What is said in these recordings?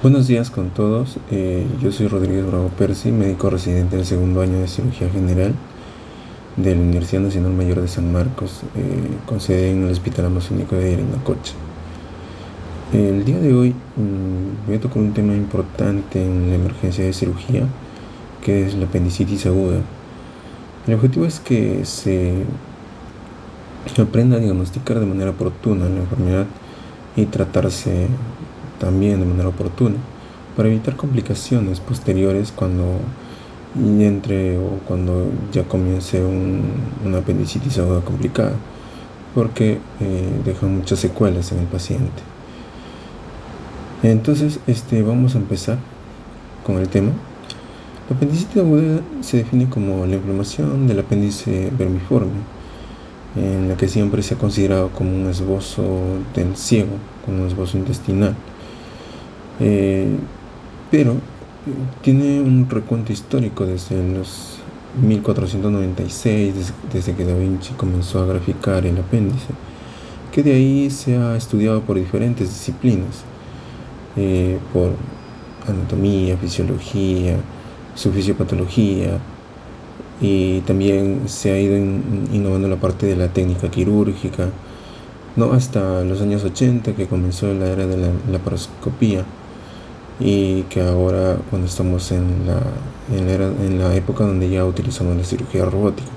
Buenos días con todos. Yo soy Rodríguez Bravo Percy, médico residente del segundo año de cirugía general de la Universidad Nacional Mayor de San Marcos, con sede en el Hospital Amazónico de Yarinacocha. El día de hoy voy a tocar un tema importante en la emergencia de cirugía, que es la apendicitis aguda. El objetivo es que se aprenda a diagnosticar de manera oportuna la enfermedad y tratarse también de manera oportuna para evitar complicaciones posteriores cuando entre o cuando ya comience una apendicitis aguda complicada, porque deja muchas secuelas en el paciente. Entonces, vamos a empezar con el tema. La apendicitis aguda se define como la inflamación del apéndice vermiforme, en la que siempre se ha considerado como un esbozo del ciego, como un esbozo intestinal. Pero tiene un recuento histórico desde los 1496, desde que Da Vinci comenzó a graficar el apéndice, que de ahí se ha estudiado por diferentes disciplinas, por anatomía, fisiología, su fisiopatología, y también se ha ido innovando la parte de la técnica quirúrgica, ¿no? Hasta los años 80, que comenzó la era de la laparoscopía, y que ahora, cuando estamos en la época donde ya utilizamos la cirugía robótica.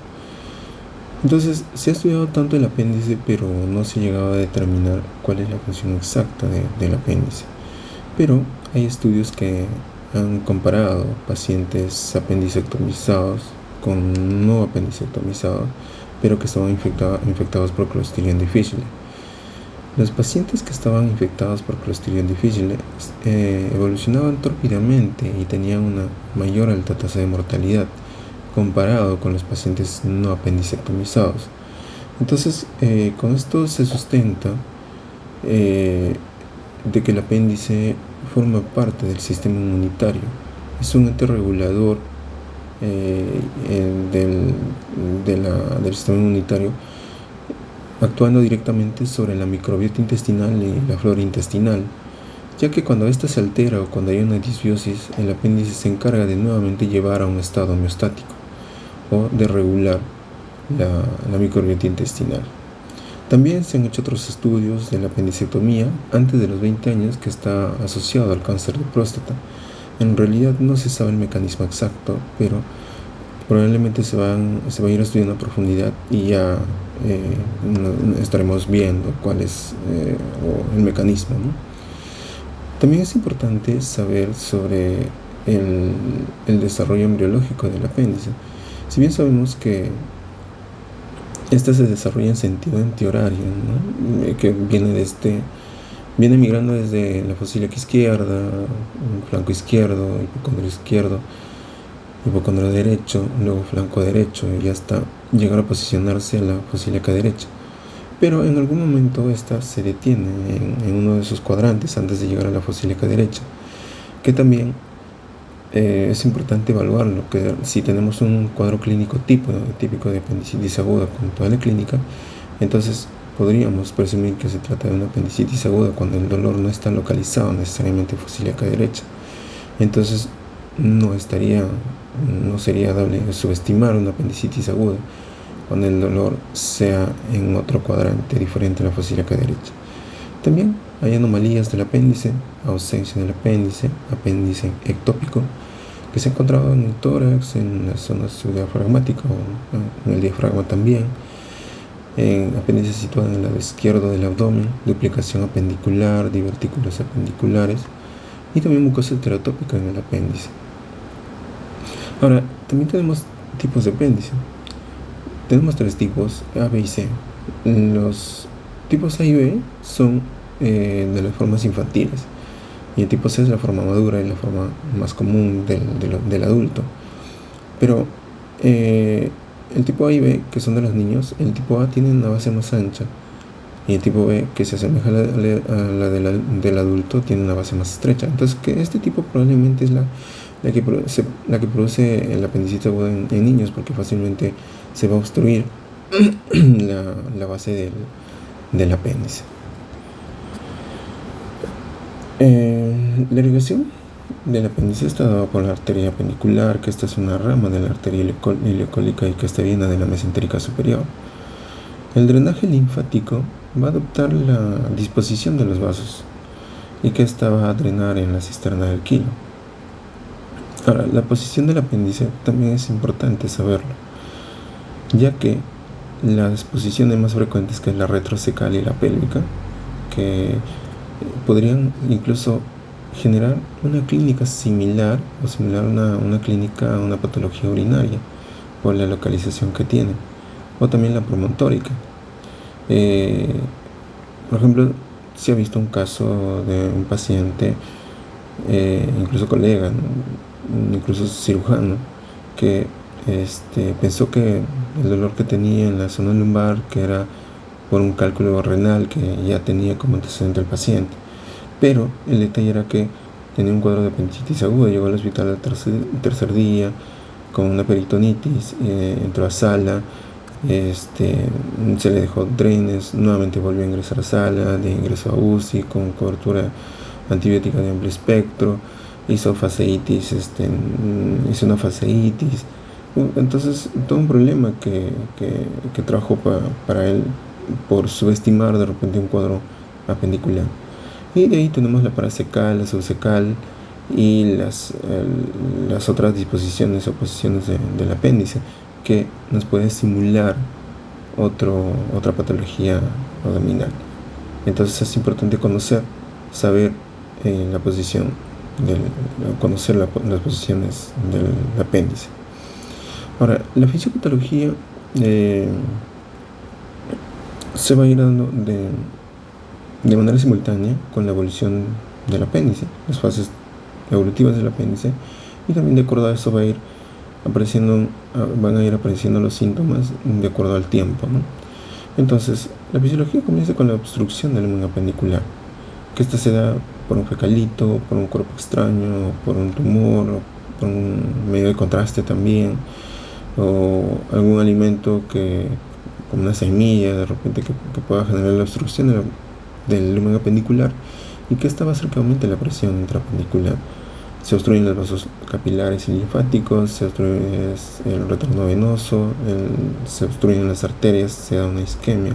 Entonces, se ha estudiado tanto el apéndice, pero no se ha llegado a determinar cuál es la función exacta del apéndice. Pero hay estudios que han comparado pacientes apendicectomizados con no apendicectomizados, pero que estaban infectados por Clostridium difficile. Los pacientes que estaban infectados por Clostridium difficile evolucionaban rápidamente y tenían una mayor alta tasa de mortalidad comparado con los pacientes no apendicectomizados. Entonces, con esto se sustenta de que el apéndice forma parte del sistema inmunitario. Es un ente regulador del sistema inmunitario, actuando directamente sobre la microbiota intestinal y la flora intestinal, ya que cuando ésta se altera o cuando hay una disbiosis, el apéndice se encarga de nuevamente llevar a un estado homeostático o de regular la microbiota intestinal. También se han hecho otros estudios de la apendicectomía antes de los 20 años que está asociado al cáncer de próstata. En realidad no se sabe el mecanismo exacto, pero probablemente se va a ir estudiando a profundidad y ya estaremos viendo cuál es el mecanismo, ¿no? También es importante saber sobre el desarrollo embriológico del apéndice. Si bien sabemos que este se desarrolla en sentido antihorario, ¿no? Que viene migrando desde la fosílica izquierda, flanco izquierdo, hipocondrio derecho, luego flanco derecho, y hasta llegar a posicionarse a la fosílica derecha. Pero en algún momento esta se detiene en uno de sus cuadrantes antes de llegar a la fosílica derecha, que también es importante evaluarlo, que si tenemos un cuadro clínico típico de apendicitis aguda con toda la clínica, entonces podríamos presumir que se trata de una apendicitis aguda cuando el dolor no está localizado necesariamente en fosílica derecha. Entonces no sería dable subestimar una apendicitis aguda cuando el dolor sea en otro cuadrante diferente a la fosílica derecha. También hay anomalías del apéndice, ausencia del apéndice ectópico, que se ha encontrado en el tórax, en la zona subdiafragmática o en el diafragma también, en apéndice situado en el lado izquierdo del abdomen, duplicación apendicular, divertículos apendiculares y también mucosa heterotópica en el apéndice. Ahora, también tenemos tipos de apéndice. Tenemos 3 tipos, A, B y C. Los tipos A y B son de las formas infantiles, y el tipo C es la forma madura y la forma más común del adulto. Pero el tipo A y B, que son de los niños, el tipo A tiene una base más ancha, y el tipo B, que se asemeja a la del adulto, tiene una base más estrecha. Entonces, que este tipo probablemente es la que produce el apendicitis aguda en niños, porque fácilmente se va a obstruir la base del apéndice. La irrigación del apéndice está dada por la arteria apendicular, que esta es una rama de la arteria ileocólica y que está viene de la mesentérica superior. El drenaje linfático va a adoptar la disposición de los vasos y que esta va a drenar en la cisterna del quilo. Ahora, la posición del apéndice también es importante saberlo, ya que las posiciones más frecuentes, que es la retrocecal y la pélvica, que podrían incluso generar una clínica similar o similar a una clínica, a una patología urinaria por la localización que tiene, o también la promontórica. Por ejemplo, se ha visto un caso de un paciente, incluso colega, ¿no? Incluso cirujano, que pensó que el dolor que tenía en la zona lumbar, que era por un cálculo renal que ya tenía como antecedente el paciente, pero el detalle era que tenía un cuadro de apendicitis aguda. Llegó al hospital al tercer día con una peritonitis, entró a sala, se le dejó drenes, nuevamente volvió a ingresar a sala, de ingreso a UCI con cobertura antibiótica de amplio espectro, hizo faseitis, hizo una faseitis. Entonces, todo un problema que trajo para él por subestimar de repente un cuadro apendicular. Y de ahí tenemos la paracecal, la subcecal y las otras disposiciones o posiciones del apéndice, que nos puede simular otra patología abdominal. Entonces es importante saber la posición, conocer las posiciones del apéndice. Ahora, la fisiopatología se va a ir dando de manera simultánea con la evolución del apéndice, las fases evolutivas del apéndice, y también de acuerdo a eso van a ir apareciendo los síntomas de acuerdo al tiempo, ¿no? Entonces, la fisiología comienza con la obstrucción del lumen apendicular, que esta se da por un fecalito, por un cuerpo extraño, por un tumor, por un medio de contraste también, o algún alimento como una semilla de repente que pueda generar la obstrucción del lumen apendicular, y que esta va a hacer que aumente la presión intrapendicular. Se obstruyen los vasos capilares y linfáticos, se obstruye el retorno venoso, se obstruyen las arterias, se da una isquemia,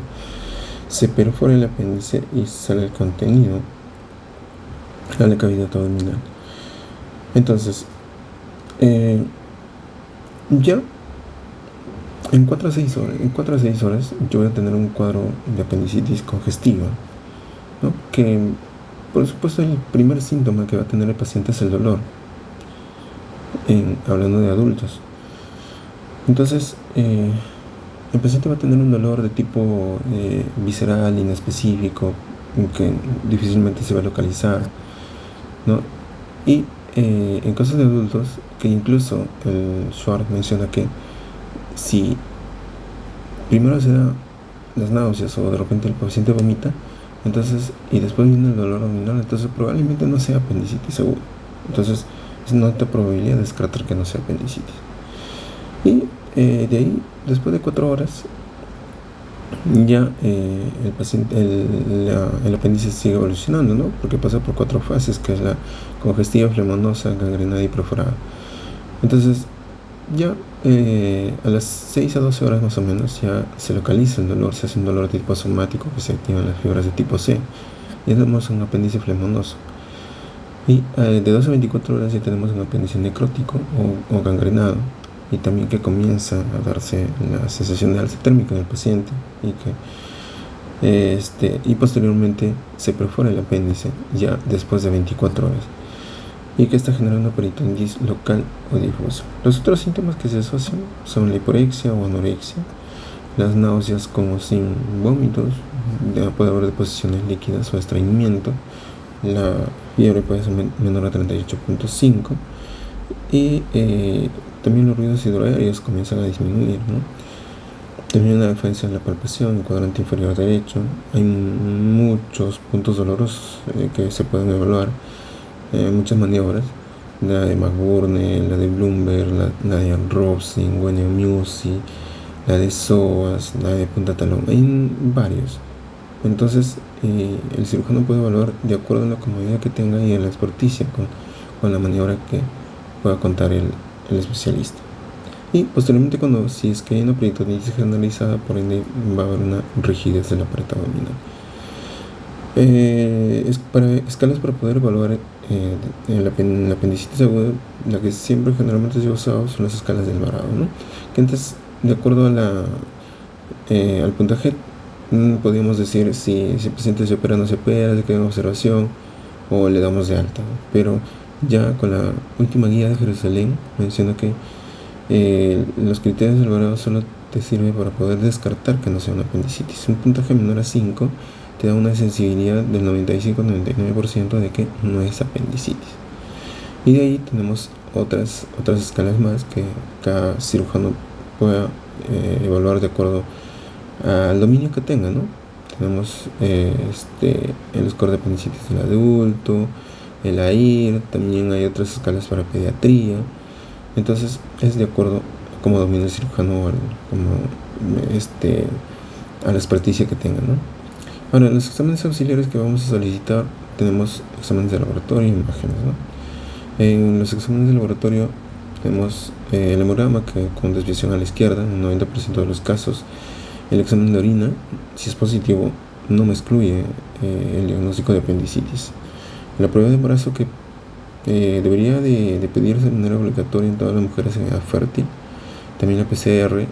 se perfora el apéndice y sale el contenido a la cavidad abdominal. Entonces, ya en 4 a 6 horas yo voy a tener un cuadro de apendicitis congestiva, ¿no? Que por supuesto el primer síntoma que va a tener el paciente es el dolor, hablando de adultos. Entonces el paciente va a tener un dolor de tipo visceral, inespecífico, que difícilmente se va a localizar, ¿no? Y en casos de adultos, que incluso el Schwartz menciona que si primero se da las náuseas o de repente el paciente vomita, entonces, y después viene el dolor abdominal, entonces probablemente no sea apendicitis aguda. Entonces es una alta probabilidad de descartar que no sea apendicitis. Y de ahí, después de 4 horas, ya el paciente, el apéndice sigue evolucionando, ¿no? Porque pasa por 4 fases, que es la congestiva, flemonosa, gangrenada y perforada. Entonces ya a las 6 a 12 horas más o menos ya se localiza el dolor, se hace un dolor de tipo somático, que se activan las fibras de tipo C, y tenemos un apéndice flemonoso. Y de 12 a 24 horas ya tenemos un apéndice necrótico o gangrenado, y también que comienza a darse la sensación de alza térmica en el paciente, y posteriormente se perfora el apéndice ya después de 24 horas, y que está generando peritonitis local o difusa. Los otros síntomas que se asocian son la hiporexia o anorexia, las náuseas con o sin vómitos, puede haber deposiciones líquidas o estreñimiento, la fiebre puede ser menor a 38.5, y también los ruidos hidroaéreos comienzan a disminuir, ¿no? También una diferencia en la palpación, en el cuadrante inferior derecho. Hay muchos puntos dolorosos que se pueden evaluar, muchas maniobras, la de McBurney, la de Bloomberg, la de Robson, Wiener-Musi, la de Psoas, la de punta talón. Hay varios. Entonces, el cirujano puede evaluar de acuerdo a la comodidad que tenga y a la experticia con la maniobra que pueda contar el especialista. Y posteriormente, si es que hay una peritonitis generalizada, por ende va a haber una rigidez del aparato abdominal. Escalas para poder evaluar la apendicitis aguda, la que siempre generalmente se ha usado son las escalas del Alvarado, ¿no? Que antes, de acuerdo al puntaje, podríamos decir si el paciente se opera o no se opera, se queda en observación o le damos de alta, ¿no? Pero ya con la última guía de Jerusalén menciona que los criterios del Alvarado solo te sirve para poder descartar que no sea una apendicitis. Un puntaje menor a 5 te da una sensibilidad del 95-99% de que no es apendicitis. Y de ahí tenemos otras escalas más que cada cirujano pueda evaluar de acuerdo al dominio que tenga, ¿no? Tenemos el score de apendicitis del adulto, el AIR, también hay otras escalas para pediatría. Entonces es de acuerdo a cómo domina el cirujano, a la experticia que tenga, ¿no? Ahora, en los exámenes auxiliares que vamos a solicitar tenemos exámenes de laboratorio y imágenes, ¿no? En los exámenes de laboratorio tenemos el hemograma, que con desviación a la izquierda, en un 90% de los casos. El examen de orina, si es positivo, no me excluye el diagnóstico de apendicitis. La prueba de embarazo, que debería de pedirse de manera obligatoria en todas las mujeres en edad fértil. También la PCR,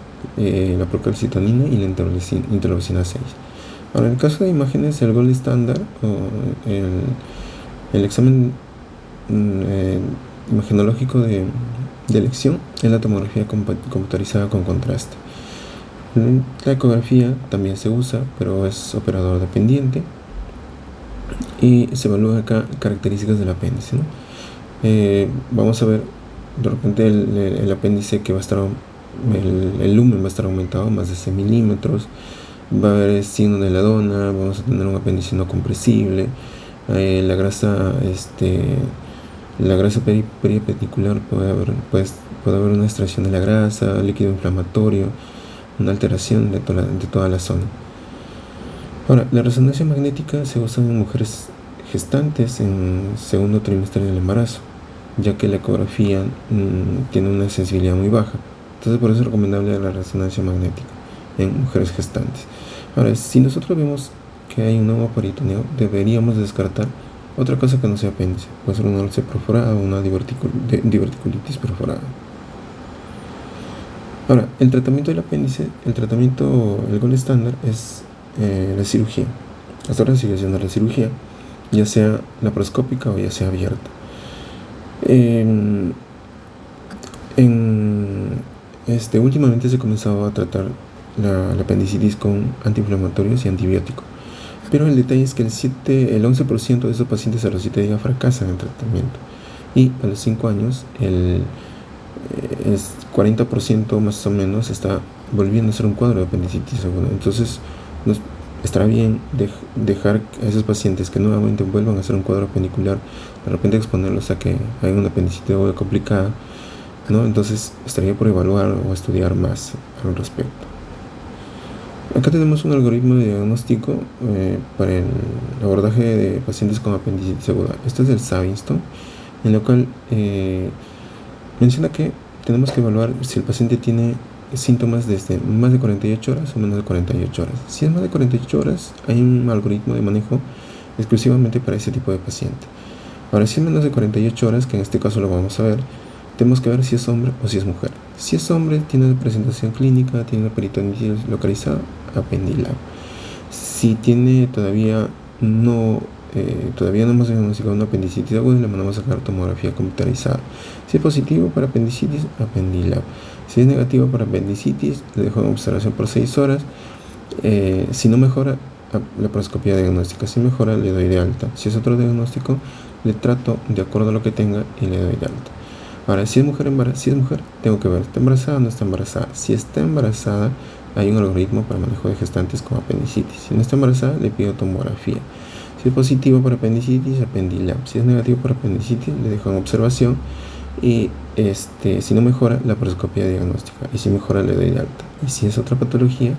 la procalcitonina y la interleucina 6. Ahora, en el caso de imágenes, el gold estándar o el examen imagenológico de elección es la tomografía computarizada con contraste. La ecografía también se usa, pero es operador dependiente y se evalúan acá características del apéndice, ¿no? Vamos a ver de repente el apéndice que va a estar, el lumen va a estar aumentado más de 6 milímetros, va a haber signo de la dona, vamos a tener un apéndice no compresible, la grasa peripeticular puede haber una extracción de la grasa, líquido inflamatorio, una alteración de toda la zona. Ahora, la resonancia magnética se usa en mujeres gestantes en segundo trimestre del embarazo, ya que la ecografía tiene una sensibilidad muy baja. Entonces, por eso es recomendable la resonancia magnética en mujeres gestantes. Ahora, si nosotros vemos que hay un nuevo peritoneo, deberíamos descartar otra cosa que no sea apéndice. Puede ser una úlcera perforada o una diverticulitis perforada. Ahora, el tratamiento del apéndice, el gold estándar es la cirugía. Hasta ahora sigue siendo la cirugía, ya sea laparoscópica o ya sea abierta. Últimamente se ha comenzado a tratar la apendicitis con antiinflamatorios y antibióticos, pero el detalle es que el 11% de esos pacientes a los 7 días fracasan en tratamiento, y a los 5 años el 40% más o menos está volviendo a ser un cuadro de apendicitis aguda. Entonces estará bien dejar a esos pacientes que nuevamente vuelvan a hacer un cuadro apenicular, de repente exponerlos a que hay una apendicitis aguda complicada, ¿no? Entonces estaría por evaluar o estudiar más al respecto. Acá tenemos un algoritmo de diagnóstico para el abordaje de pacientes con apendicitis aguda. Este es el Savinstone, en lo cual menciona que tenemos que evaluar si el paciente tiene síntomas desde más de 48 horas o menos de 48 horas. Si es más de 48 horas, hay un algoritmo de manejo exclusivamente para ese tipo de paciente. Ahora, si es menos de 48 horas, que en este caso lo vamos a ver, tenemos que ver si es hombre o si es mujer. Si es hombre, tiene una presentación clínica, tiene una peritonitis localizada, Apendilab. Si tiene todavía no hemos diagnosticado una apendicitis aguda, le mandamos a sacar tomografía computarizada. Si es positivo para apendicitis, Apendilab. Si es negativo para apendicitis, le dejo en observación por 6 horas. Si no mejora, la laparoscopía diagnóstica. Si mejora, le doy de alta. Si es otro diagnóstico, le trato de acuerdo a lo que tenga y le doy de alta. Ahora, si es mujer, tengo que ver, ¿está embarazada o no está embarazada? Si está embarazada, hay un algoritmo para manejo de gestantes con apendicitis. Si no está embarazada, le pido tomografía. Si es positivo para apendicitis, Apendilab. Si es negativo para apendicitis, le dejo en observación. Y si no mejora, la laparoscopía diagnóstica. Y si mejora, le doy de alta. Y si es otra patología,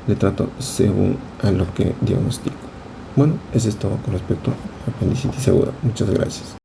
le trato según a lo que diagnostico. Bueno, eso es todo con respecto a apendicitis aguda. Muchas gracias.